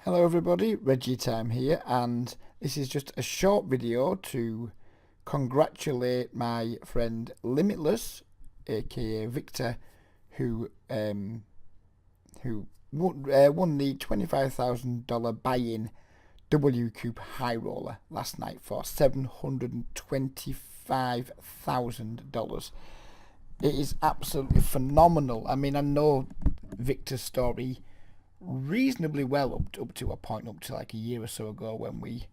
Hello everybody, RegiTime here, and this is just a short video to congratulate my friend Limitless, aka Victor, who won the $25,000 buy-in WCOOP high roller last night for $725,000. It is absolutely phenomenal. I mean, I know Victor's story reasonably well up to a point, up to like a year or so ago when we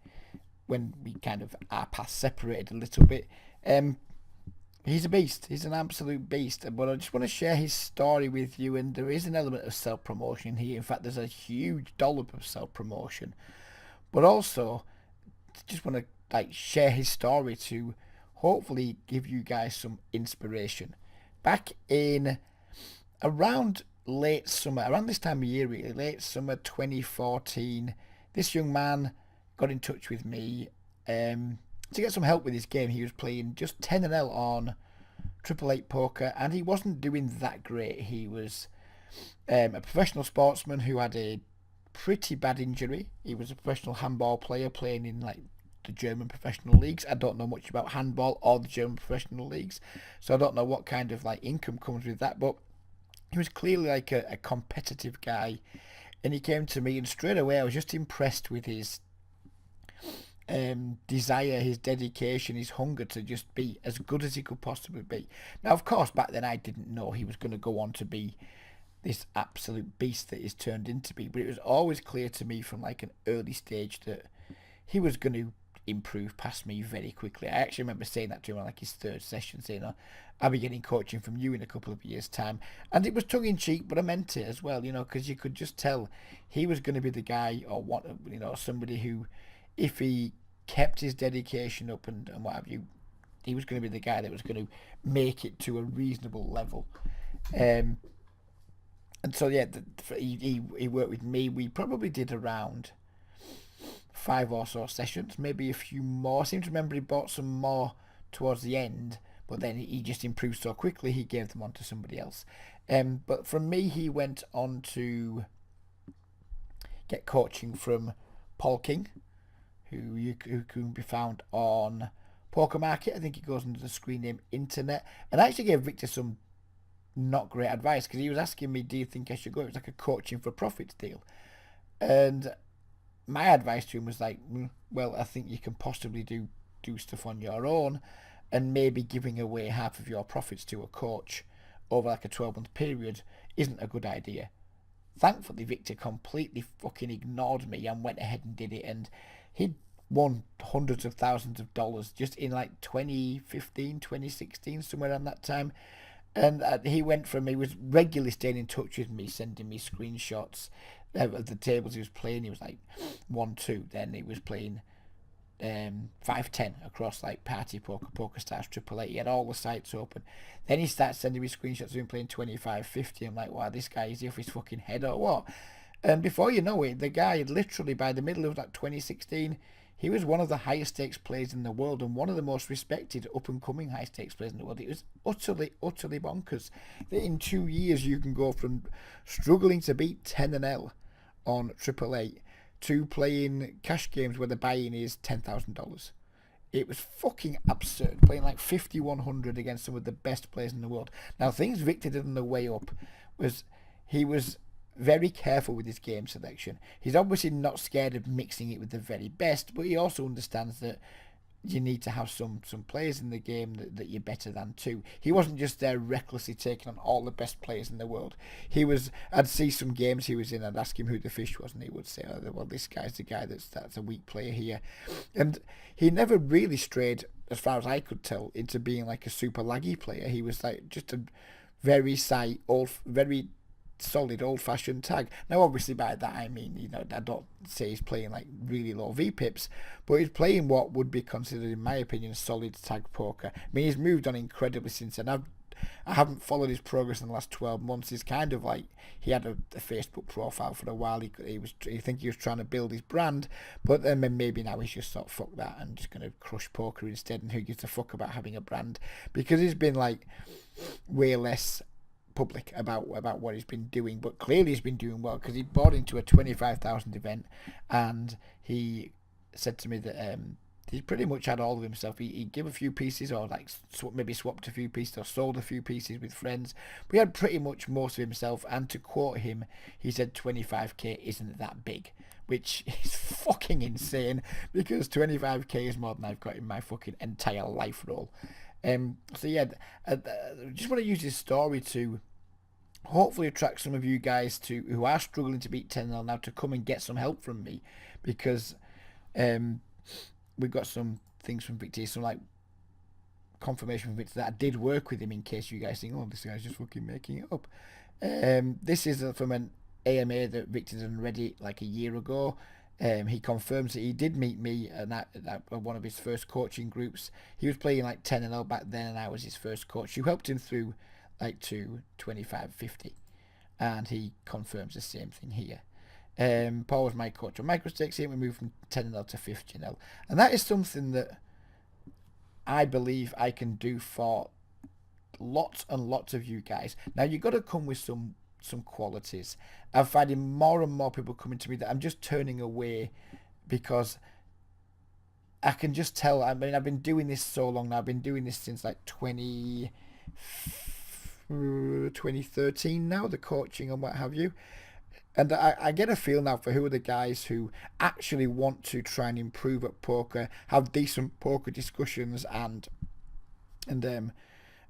kind of our paths separated a little bit. He's a beast. He's an absolute beast. But I just want to share his story with you, and there is an element of self promotion here. In fact, there's a huge dollop of self promotion. But also, just want to share his story to hopefully give you guys some inspiration. Back in around late summer, around this time of year really, late summer 2014, this young man got in touch with me to get some help with his game. He was playing just 10-0 on Triple Eight poker, and he wasn't doing that great. He was a professional sportsman who had a pretty bad injury. He was a professional handball player playing in like the German professional leagues. I don't know much about handball or the German professional leagues, so I don't know what kind of like income comes with that, but he was clearly like a competitive guy, and he came to me, and straight away I was just impressed with his desire, his dedication, his hunger to just be as good as he could possibly be. Now, of course, back then I didn't know he was going to go on to be this absolute beast that he's turned into be, but it was always clear to me from like an early stage that he was going to improve past me very quickly. I actually remember saying that to him on like his third session, saying, "Oh, I'll be getting coaching from you in a couple of years' time." And it was tongue in cheek, but I meant it as well, because you could just tell he was going to be the guy, or what, somebody who, if he kept his dedication up and what have you, he was going to be the guy that was going to make it to a reasonable level. And so yeah, he worked with me. We probably did around 5 or so sessions, maybe a few more. I seem to remember he bought some more towards the end, but then he just improved so quickly he gave them on to somebody else. But from me, he went on to get coaching from Paul King, who can be found on Poker Market. I think he goes under the screen name Internet. And I actually gave Victor some not great advice, because he was asking me, "Do you think I should go?" It was like a coaching for profits deal, and my advice to him was like, well, I think you can possibly do stuff on your own, and maybe giving away half of your profits to a coach over like a 12-month period isn't a good idea. Thankfully, Victor completely fucking ignored me and went ahead and did it, and he won hundreds of thousands of dollars just in like 2015, 2016, somewhere around that time. And he was regularly staying in touch with me, sending me screenshots of the tables he was playing. He was like 1-2, then he was playing 5-10 across like Party Poker, Poker Stars, Triple Eight. He had all the sites open. Then he started sending me screenshots of him playing 25-50. I'm like, wow, this guy, is he off his fucking head or what? And before you know it, the guy had literally, by the middle of like 2016, he was one of the highest stakes players in the world, and one of the most respected up and coming high stakes players in the world. It was utterly bonkers that in 2 years you can go from struggling to beat 10-0 on Triple Eight to playing cash games where the buy-in is $10,000. It was fucking absurd, playing like 5,100 against some of the best players in the world. Now, things Victor did on the way up was he was very careful with his game selection. He's obviously not scared of mixing it with the very best, but he also understands that you need to have some players in the game that you're better than too. He wasn't just there recklessly taking on all the best players in the world. I'd see some games he was in, I'd ask him who the fish was, and he would say, "Oh, well, this guy's the guy that's a weak player here." And he never really strayed, as far as I could tell, into being like a super laggy player. He was like just a very very solid old-fashioned tag. Now, obviously, by that I mean, I don't say he's playing like really low V-pips, but he's playing what would be considered, in my opinion, solid tag poker. I mean, he's moved on incredibly since then. I haven't followed his progress in the last 12 months. He's kind of like, he had a Facebook profile for a while. I think he was trying to build his brand, but then maybe now he's just thought, fuck that, and just going to crush poker instead, and who gives a fuck about having a brand, because he's been like way less public about what he's been doing, but clearly he's been doing well because he bought into a 25,000 event, and he said to me that he pretty much had all of himself. He gave a few pieces, or like maybe swapped a few pieces, or sold a few pieces with friends, but he had pretty much most of himself. And to quote him, he said 25k isn't that big, which is fucking insane, because 25k is more than I've got in my fucking entire life roll. So yeah, I just want to use this story to hopefully attract some of you guys who are struggling to beat 10-0 now to come and get some help from me, because we've got some things from Victor, some like confirmation from Victor that I did work with him, in case you guys think, oh, this guy's just fucking making it up. This is from an AMA that Victor done already like a year ago. He confirms that he did meet me at one of his first coaching groups. He was playing like 10-0 back then, and I was his first coach who helped him through like to 25-50, and he confirms the same thing here. Paul was my coach on microstakes here. We moved from 10-0 to 50-0, and that is something that I believe I can do for lots and lots of you guys. Now you've got to come with some qualities. I'm finding more and more people coming to me that I'm just turning away, because I can just tell. I mean, I've been doing this so long now. I've been doing this since like 2013 now, the coaching and what have you. And I get a feel now for who are the guys who actually want to try and improve at poker, have decent poker discussions, and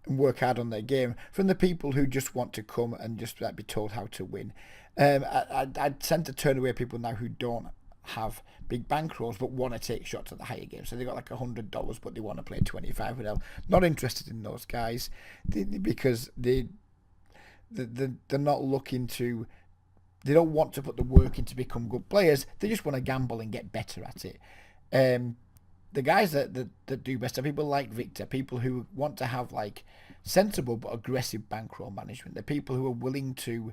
work hard on their game, from the people who just want to come and just be told how to win. I tend to turn away people now who don't have big bankrolls but want to take shots at the higher game. So they got like $100 but they want to play 25 with L. Not interested in those guys, because they're not looking to. They don't want to put the work in to become good players. They just want to gamble and get better at it. The guys that do best are people like Victor, people who want to have like sensible but aggressive bankroll management. They're people who are willing to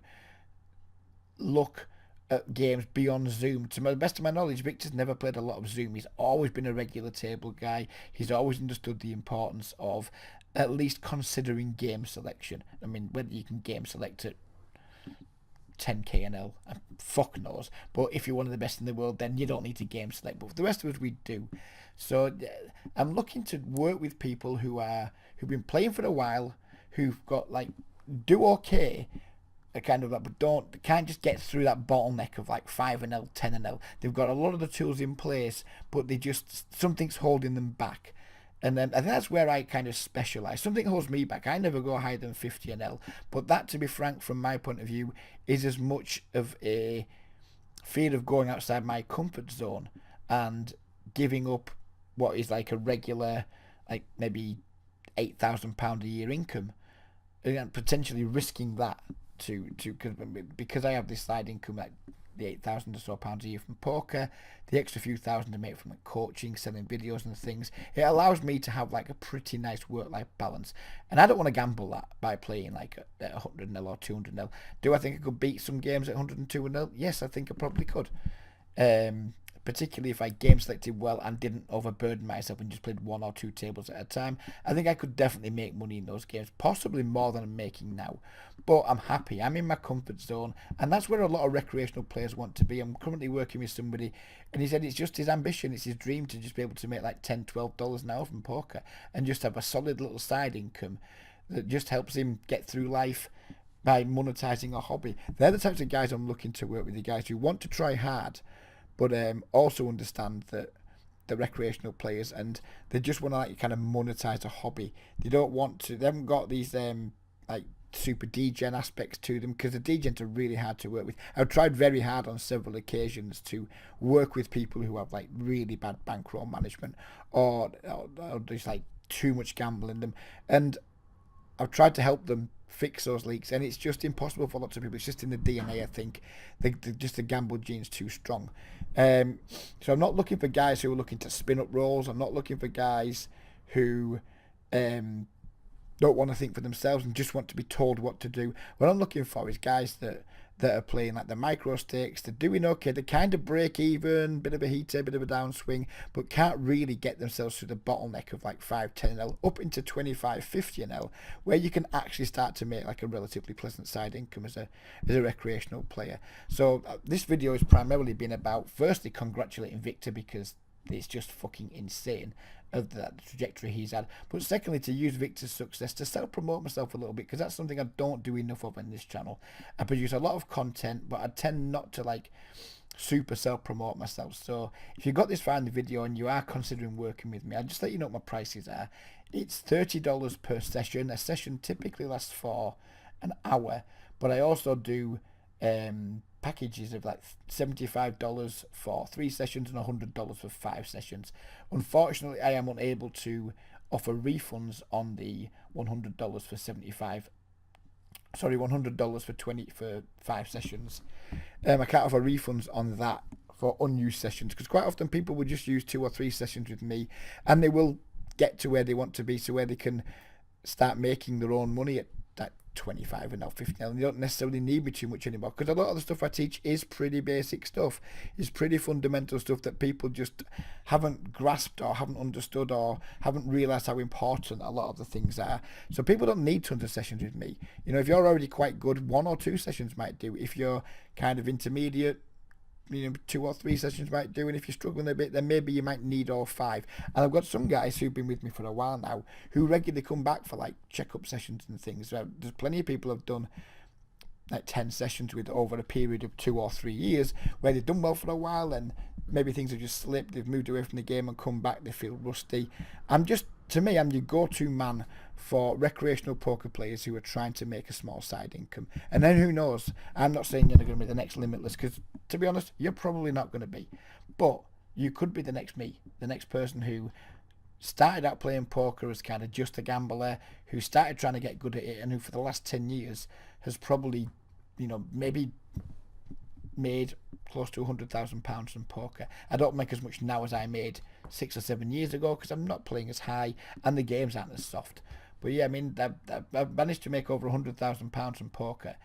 look at games beyond Zoom. To the best of my knowledge, Victor's never played a lot of Zoom. He's always been a regular table guy. He's always understood the importance of at least considering game selection. I mean, whether you can game select at 10k and L, fuck knows. But if you're one of the best in the world, then you don't need to game select. But for the rest of us, we do. So I'm looking to work with people who've been playing for a while, who've got like do okay, kind of like, but can't just get through that bottleneck of like 5-0, 10-0. They've got a lot of the tools in place, but something's holding them back. And then I think that's where I kind of specialise. Something holds me back. I never go higher than 50-0. But that, to be frank, from my point of view, is as much of a fear of going outside my comfort zone and giving up what is like a regular, like maybe £8,000 a year income, and potentially risking that because I have this side income, like the £8,000 or so pounds a year from poker, the extra few thousand I make from like coaching, selling videos and things. It allows me to have like a pretty nice work-life balance, and I don't want to gamble that by playing like at 100-0 or 200-0. Do I think I could beat some games at 102-0? Yes, I think I probably could. Particularly if I game selected well and didn't overburden myself and just played 1 or 2 tables at a time. I think I could definitely make money in those games, possibly more than I'm making now. But I'm happy. I'm in my comfort zone, and that's where a lot of recreational players want to be. I'm currently working with somebody, and he said it's just his ambition, it's his dream to just be able to make like $10, $12 an hour from poker and just have a solid little side income that just helps him get through life by monetizing a hobby. They're the types of guys I'm looking to work with, the guys who want to try hard, but also understand that the recreational players, and they just want to like kind of monetize a hobby. They haven't got these like super degen aspects to them, because the degens are really hard to work with. I've tried very hard on several occasions to work with people who have like really bad bankroll management or just like too much gamble in them, and I've tried to help them fix those leaks, and it's just impossible for lots of people. It's just in the DNA, I think. Just the gamble gene's too strong. So I'm not looking for guys who are looking to spin up rolls. I'm not looking for guys who don't want to think for themselves and just want to be told what to do. What I'm looking for is guys that that are playing like the micro stakes. They're doing okay. They kind of break even, bit of a heater, bit of a downswing, but can't really get themselves through the bottleneck of like 5, 10 up into 25, 50 where you can actually start to make like a relatively pleasant side income as a recreational player. So this video has primarily been about, firstly, congratulating Victor, because it's just fucking insane of the trajectory he's had, but secondly, to use Victor's success to self-promote myself a little bit, because that's something I don't do enough of in this channel. I produce a lot of content, but I tend not to like super self-promote myself. So if you got this far in the video and you are considering working with me, I'll just let you know what my prices are. It's $30 per session. A session typically lasts for an hour, but I also do packages of like $75 for 3 sessions and $100 for 5 sessions. Unfortunately, I am unable to offer refunds on the $100 for 75. Sorry, $100 for 5 sessions. I can't offer refunds on that for unused sessions, because quite often people will just use 2 or 3 sessions with me, and they will get to where they want to be, so where they can start making their own money at that 25 and now 50, and they don't necessarily need me too much anymore, because a lot of the stuff I teach is pretty basic stuff, is pretty fundamental stuff that people just haven't grasped or haven't understood or haven't realized how important a lot of the things are. So people don't need tons of sessions with me. You know, if you're already quite good, 1 or 2 sessions might do. If you're kind of intermediate, 2 or 3 sessions might do, and if you're struggling a bit, then maybe you might need all 5. And I've got some guys who've been with me for a while now who regularly come back for like check-up sessions and things. There's plenty of people who've done like 10 sessions with over a period of 2 or 3 years, where they've done well for a while and maybe things have just slipped, they've moved away from the game and come back, they feel rusty. To me, I'm your go-to man for recreational poker players who are trying to make a small side income. And then who knows, I'm not saying you're going to be the next Limitless, because to be honest, you're probably not going to be. But you could be the next me, the next person who started out playing poker as kind of just a gambler, who started trying to get good at it, and who for the last 10 years has probably, maybe made close to £100,000 from poker. I don't make as much now as I made 6 or 7 years ago, because I'm not playing as high and the games aren't as soft. But yeah, I mean, I've managed to make over £100,000 from poker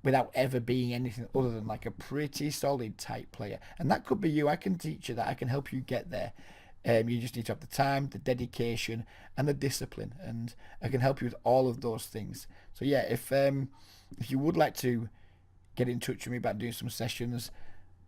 without ever being anything other than like a pretty solid type player. And that could be you. I can teach you that. I can help you get there. You just need to have the time, the dedication, and the discipline, and I can help you with all of those things. So yeah, if you would like to get in touch with me about doing some sessions,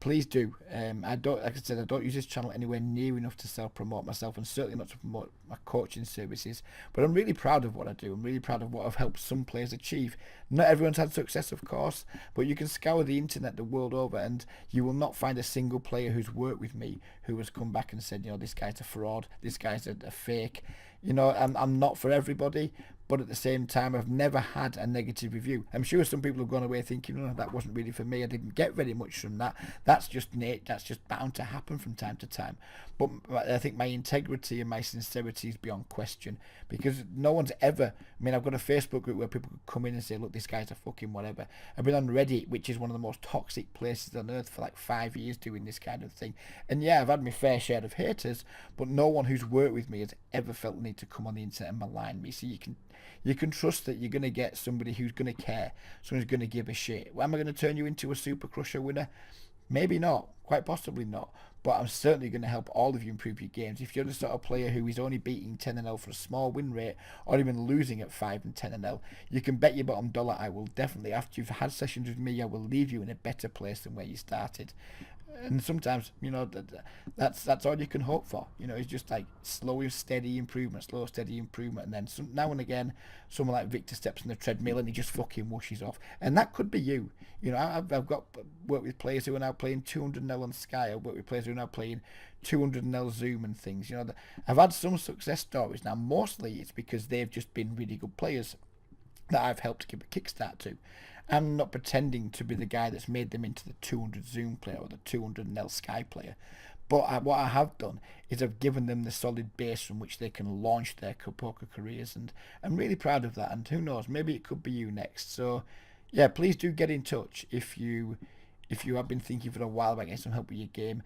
please do. I don't use this channel anywhere near enough to self-promote myself, and certainly not to promote my coaching services, but I'm really proud of what I do. I'm really proud of what I've helped some players achieve. Not everyone's had success, of course, but you can scour the internet the world over and you will not find a single player who's worked with me who has come back and said, this guy's a fraud, this guy's a fake. I'm not for everybody, but at the same time, I've never had a negative review. I'm sure some people have gone away thinking, that wasn't really for me, I didn't get very much from that. That's just bound to happen from time to time. But I think my integrity and my sincerity is beyond question, because no one's ever, I've got a Facebook group where people could come in and say, look, this guy's a fucking whatever. I've been on Reddit, which is one of the most toxic places on earth, for like 5 years doing this kind of thing. And yeah, I've had my fair share of haters, but no one who's worked with me has ever felt the need to come on the internet and malign me. So you can trust that you're going to get somebody who's going to care, someone who's going to give a shit. Well, am I going to turn you into a Super Crusher winner? Maybe not, quite possibly not, but I'm certainly going to help all of you improve your games. If you're the sort of player who is only beating 10-0 for a small win rate, or even losing at 5 and 10-0, you can bet your bottom dollar I will definitely, after you've had sessions with me, I will leave you in a better place than where you started. And sometimes, that's all you can hope for. It's just like slow, steady improvement, and then now and again, someone like Victor steps on the treadmill and he just fucking whooshes off. And that could be you. I've got worked with players who are now playing 200-0 on Sky. I've worked with players who are now playing 200-0 Zoom and things. I've had some success stories. Now, mostly it's because they've just been really good players that I've helped give a kickstart to. I'm not pretending to be the guy that's made them into the 200 Zoom player or the 200 Sky player. But what I have done is I've given them the solid base from which they can launch their poker careers, and I'm really proud of that. And who knows, maybe it could be you next. So yeah, please do get in touch if you have been thinking for a while about getting some help with your game,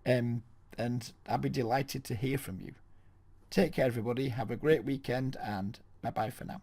and I'll be delighted to hear from you. Take care, everybody. Have a great weekend, and bye bye for now.